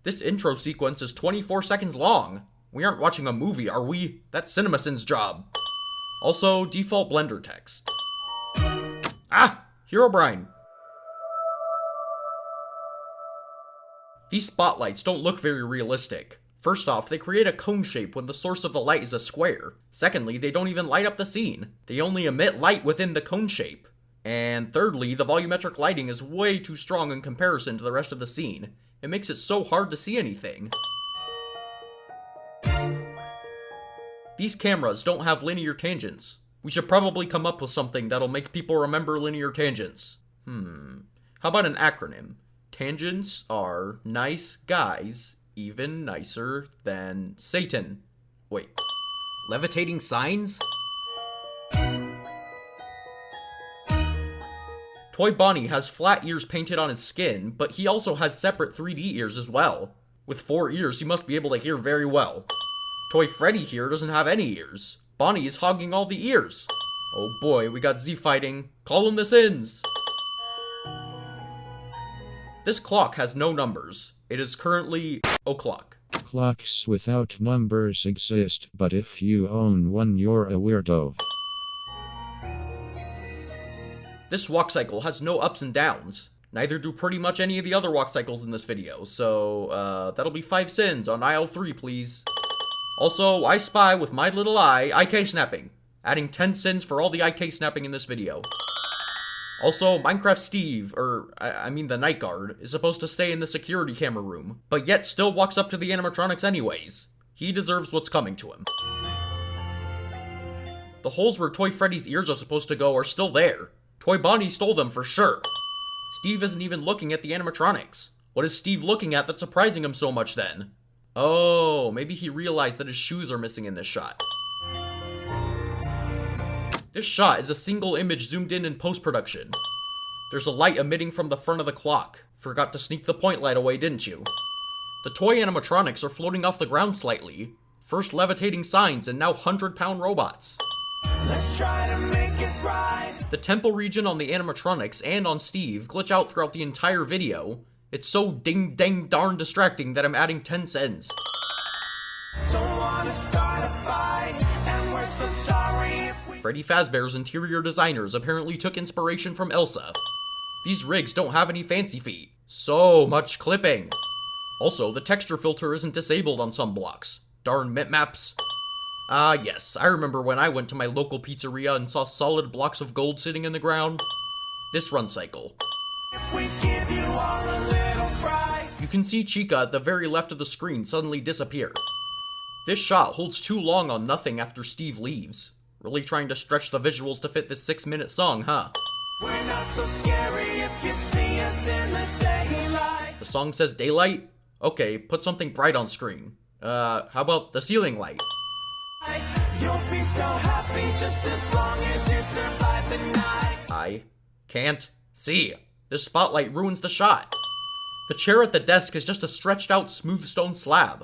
This intro sequence is 24 seconds long. We aren't watching a movie, are we? That's CinemaSins' job. Also, default Blender text. Ah! Herobrine. These spotlights don't look very realistic. First off, they create a cone shape when the source of the light is a square. Secondly, they don't even light up the scene. They only emit light within the cone shape. And thirdly, the volumetric lighting is way too strong in comparison to the rest of the scene. It makes it so hard to see anything. These cameras don't have linear tangents. We should probably come up with something that'll make people remember linear tangents. How about an acronym? Tangents are nice guys, even nicer than Satan. Wait, levitating signs? Toy Bonnie has flat ears painted on his skin, but he also has separate 3D ears as well. With 4 ears, he must be able to hear very well. Toy Freddy here doesn't have any ears. Bonnie is hogging all the ears. Oh boy, we got Z fighting. Call in the sins. This clock has no numbers. It is currently o'clock. Clocks without numbers exist, but if you own one, you're a weirdo. This walk cycle has no ups and downs. Neither do pretty much any of the other walk cycles in this video, so that'll be 5 sins on aisle 3, please. Also, I spy with my little eye IK snapping, adding 10 sins for all the IK snapping in this video. Also, Minecraft Steve, the night guard, is supposed to stay in the security camera room, but yet still walks up to the animatronics anyways. He deserves what's coming to him. The holes where Toy Freddy's ears are supposed to go are still there. Toy Bonnie stole them for sure. Steve isn't even looking at the animatronics. What is Steve looking at that's surprising him so much then? Oh, maybe he realized that his shoes are missing in this shot. This shot is a single image zoomed in post-production. There's a light emitting from the front of the clock. Forgot to sneak the point light away, didn't you? The toy animatronics are floating off the ground slightly. First levitating signs and now 100-pound robots. Let's try to make it right. The temple region on the animatronics and on Steve glitch out throughout the entire video. It's so ding dang darn distracting that I'm adding 10 cents. Don't wanna start a fight, and we're so sorry. Freddy Fazbear's interior designers apparently took inspiration from Elsa. These rigs don't have any fancy feet. So much clipping. Also, the texture filter isn't disabled on some blocks. Darn bitmaps. Yes, I remember when I went to my local pizzeria and saw solid blocks of gold sitting in the ground. This run cycle. You can see Chica at the very left of the screen suddenly disappear. This shot holds too long on nothing after Steve leaves. Really trying to stretch the visuals to fit this 6-minute song, huh? We're not so scary if you see us in the daylight. The song says daylight? Okay, put something bright on screen. How about the ceiling light? You'll be so happy just as long as you survive the night. I can't see. This spotlight ruins the shot. The chair at the desk is just a stretched out smooth stone slab.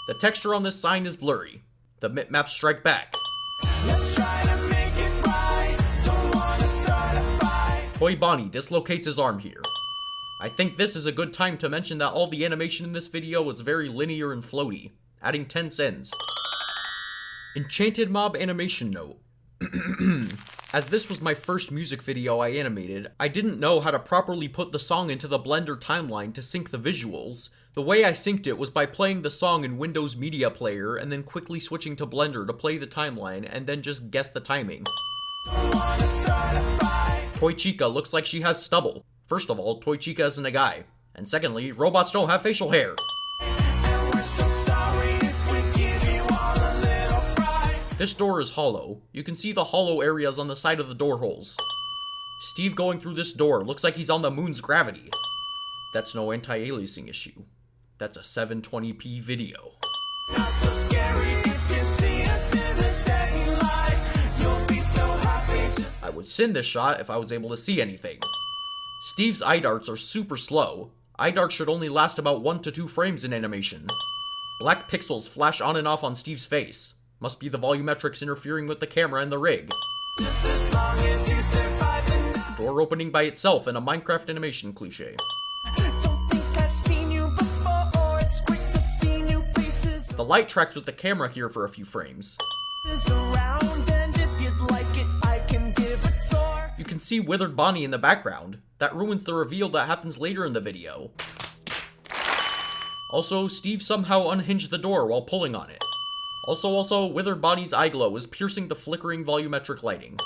The texture on this sign is blurry. The bitmaps strike back. Let's try to make it right. Don't wanna start a fight. Toy Bonnie dislocates his arm here. I think this is a good time to mention that all the animation in this video was very linear and floaty, adding 10 cents. Enchanted Mob animation note. As this was my first music video I animated, I didn't know how to properly put the song into the Blender timeline to sync the visuals. The way I synced it was by playing the song in Windows Media Player and then quickly switching to Blender to play the timeline and then just guess the timing. Toy Chica looks like she has stubble. First of all, Toy Chica isn't a guy. And secondly, robots don't have facial hair. This door is hollow. You can see the hollow areas on the side of the door holes. Steve going through this door looks like he's on the moon's gravity. That's no anti-aliasing issue. That's a 720p video. Not so scary if you see us in the daylight. You'll be so happy. I would sin this shot if I was able to see anything. Steve's eye darts are super slow. Eye darts should only last about 1 to 2 frames in animation. Black pixels flash on and off on Steve's face. Must be the volumetrics interfering with the camera and the rig. Just as long as you survive the night. Door opening by itself in a Minecraft animation cliche. Don't think I've seen you before, The light tracks with the camera here for a few frames. You can see withered Bonnie in the background. That ruins the reveal that happens later in the video. Also, Steve somehow unhinged the door while pulling on it. Also, withered Bonnie's eye glow is piercing the flickering volumetric lighting.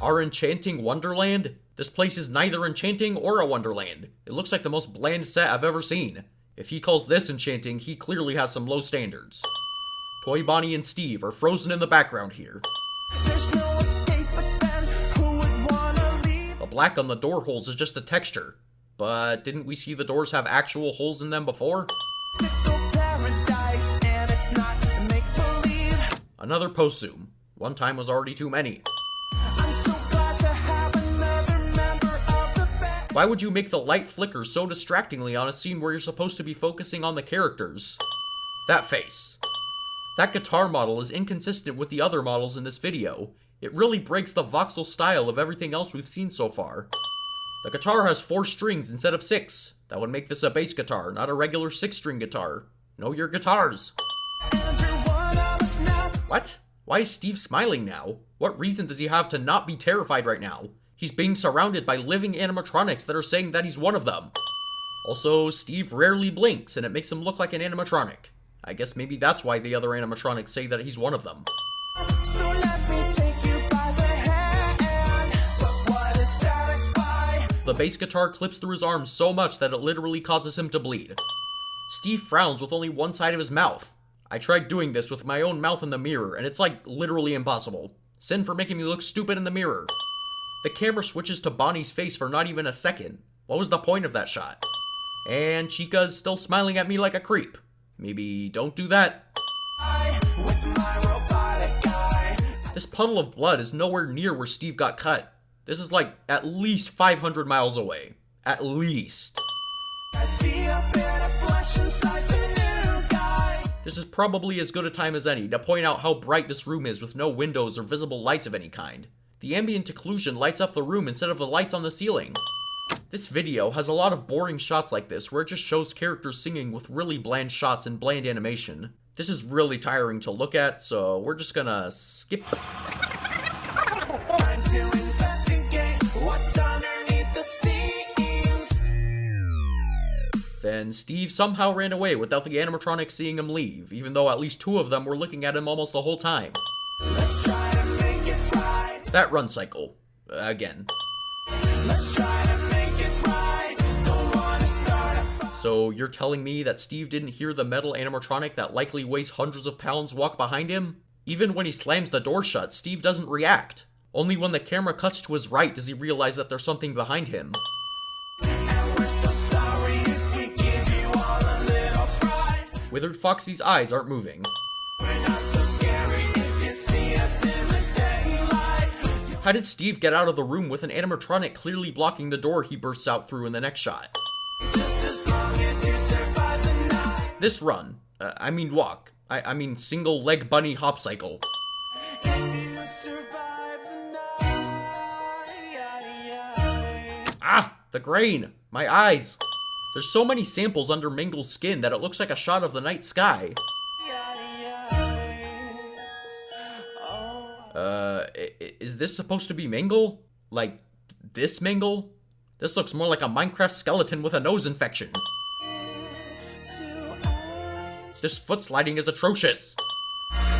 Our enchanting wonderland? This place is neither enchanting or a wonderland. It looks like the most bland set I've ever seen. If he calls this enchanting, he clearly has some low standards. Toy Bonnie and Steve are frozen in the background here. The black on the door holes is just a texture. But didn't we see the doors have actual holes in them before? Another post zoom. One time was already too many. Why would you make the light flicker so distractingly on a scene where you're supposed to be focusing on the characters? That face. That guitar model is inconsistent with the other models in this video. It really breaks the voxel style of everything else we've seen so far. The guitar has 4 strings instead of 6. That would make this a bass guitar, not a regular 6-string guitar. Know your guitars. What? Why is Steve smiling now? What reason does he have to not be terrified right now? He's being surrounded by living animatronics that are saying that he's one of them. Also, Steve rarely blinks, and it makes him look like an animatronic. I guess maybe that's why the other animatronics say that he's one of them. So let me take you by the hand. But what is that I spy? The bass guitar clips through his arm so much that it literally causes him to bleed. Steve frowns with only one side of his mouth. I tried doing this with my own mouth in the mirror, and it's like literally impossible. Sin for making me look stupid in the mirror. The camera switches to Bonnie's face for not even a second. What was the point of that shot? And Chica's still smiling at me like a creep. Maybe don't do that. This puddle of blood is nowhere near where Steve got cut. This is like at least 500 miles away. At least. This is probably as good a time as any to point out how bright this room is with no windows or visible lights of any kind. The ambient occlusion lights up the room instead of the lights on the ceiling. This video has a lot of boring shots like this where it just shows characters singing with really bland shots and bland animation. This is really tiring to look at, so we're just gonna skip. Time to investigate what's underneath the scenes. Then Steve somehow ran away without the animatronics seeing him leave, even though at least 2 of them were looking at him almost the whole time. Let's try to make it right. That run cycle. Again. Let's try to make it right. Don't wanna start a fight. So you're telling me that Steve didn't hear the metal animatronic that likely weighs hundreds of pounds walk behind him? Even when he slams the door shut, Steve doesn't react. Only when the camera cuts to his right does he realize that there's something behind him. And we're so sorry if we give you all a little fright. Withered Foxy's eyes aren't moving. We're not so scary if you see us in the daylight. How did Steve get out of the room with an animatronic clearly blocking the door he bursts out through in the next shot? Just as long as you survive the night. This run, walk. I mean single leg bunny hop cycle. If you survive the night. Ah, the grain, my eyes. There's so many samples under Mingle's skin that it looks like a shot of the night sky. Is this supposed to be Mingle? Like, this Mingle? This looks more like a Minecraft skeleton with a nose infection. This foot sliding is atrocious.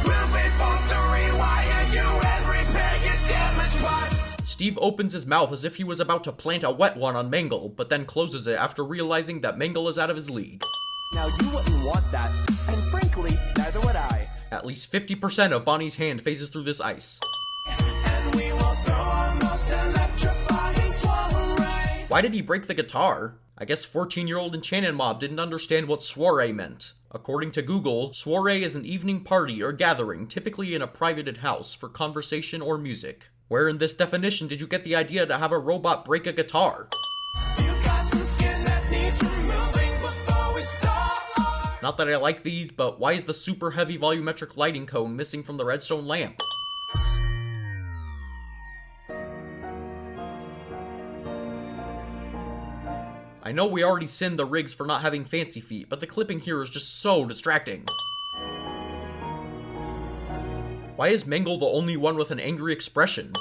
We'll be forced to rewire you and repair your damaged parts. Steve opens his mouth as if he was about to plant a wet one on Mangle, but then closes it after realizing that Mangle is out of his league. Now you wouldn't want that, and frankly, neither would I. At least 50% of Bonnie's hand phases through this ice. And we will throw our most electrifying soiree. Why did he break the guitar? I guess 14-year-old Enchanted Mob didn't understand what soiree meant. According to Google, soiree is an evening party or gathering, typically in a privated house, for conversation or music. Where in this definition did you get the idea to have a robot break a guitar? You got some skin that needs removing before we start. Not that I like these, but why is the super heavy volumetric lighting cone missing from the redstone lamp? I know we already sinned the rigs for not having fancy feet, but the clipping here is just so distracting. Why is Mangle the only one with an angry expression?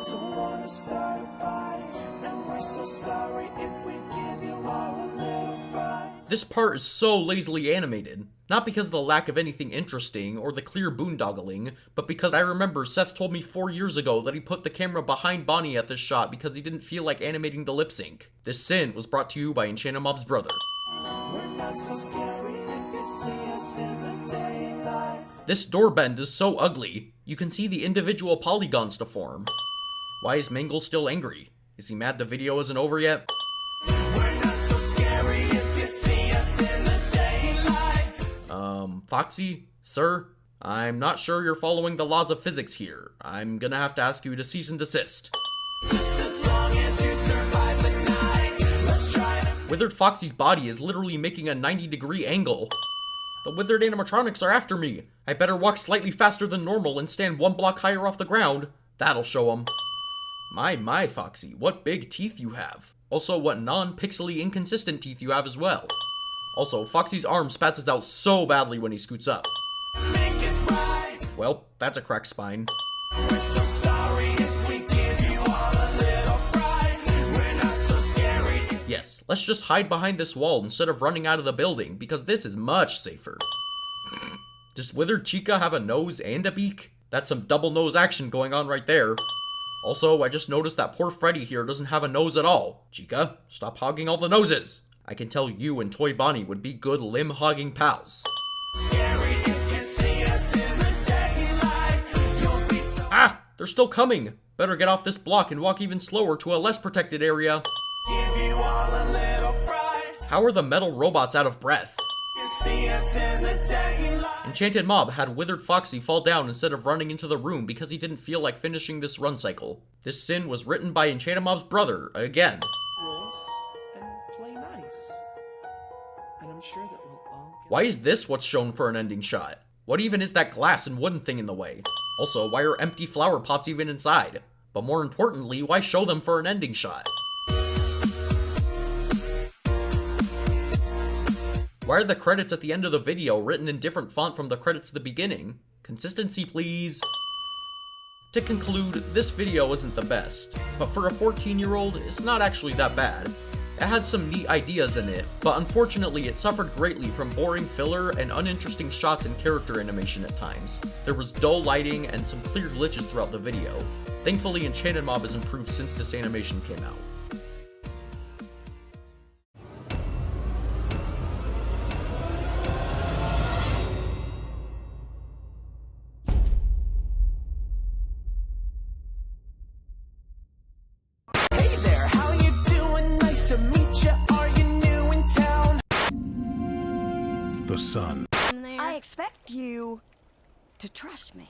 Don't wanna start a fight, and we're so sorry if we give you all a little fright. This part is so lazily animated. Not because of the lack of anything interesting or the clear boondoggling, but because I remember Seth told me 4 years ago that he put the camera behind Bonnie at this shot because he didn't feel like animating the lip sync. This sin was brought to you by Enchanted Mob's brother. We're not so scary if you see us in the daylight. This door bend is so ugly, you can see the individual polygons to form. Why is Mangle still angry? Is he mad the video isn't over yet? We're not so scary if you see us in the daylight. Foxy? Sir? I'm not sure you're following the laws of physics here. I'm gonna have to ask you to cease and desist. Just as long as you survive the night, let's try to. Withered Foxy's body is literally making a 90-degree angle. The withered animatronics are after me. I better walk slightly faster than normal and stand 1 block higher off the ground. That'll show them. My, Foxy, what big teeth you have. Also, what non-pixely inconsistent teeth you have as well. Also, Foxy's arm spazzes out so badly when he scoots up. Make it right. Well, that's a cracked spine. We're so sorry if we give you all a little fright. We're not so scary. Yes, let's just hide behind this wall instead of running out of the building, because this is much safer. Does Withered Chica have a nose and a beak? That's some double nose action going on right there. Also, I just noticed that poor Freddy here doesn't have a nose at all. Chica, stop hogging all the noses. I can tell you and Toy Bonnie would be good limb-hogging pals. Scary if you see us in the daylight. You'll be so. Ah! They're still coming! Better get off this block and walk even slower to a less protected area. Give you all a little fright. How are the metal robots out of breath? You see us in the daylight. Enchanted Mob had Withered Foxy fall down instead of running into the room because he didn't feel like finishing this run cycle. This sin was written by Enchanted Mob's brother, again. Rules and play nice. And I'm sure that we'll all get. Why is this what's shown for an ending shot? What even is that glass and wooden thing in the way? Also, why are empty flower pots even inside? But more importantly, why show them for an ending shot? Why are the credits at the end of the video written in different font from the credits at the beginning? Consistency, please. To conclude, this video isn't the best, but for a 14-year-old, it's not actually that bad. It had some neat ideas in it, but unfortunately it suffered greatly from boring filler and uninteresting shots and character animation at times. There was dull lighting and some clear glitches throughout the video. Thankfully, Enchanted Mob has improved since this animation came out. Hey there, how you doing? Nice to meet you. Are you new in town? The sun. I expect you to trust me.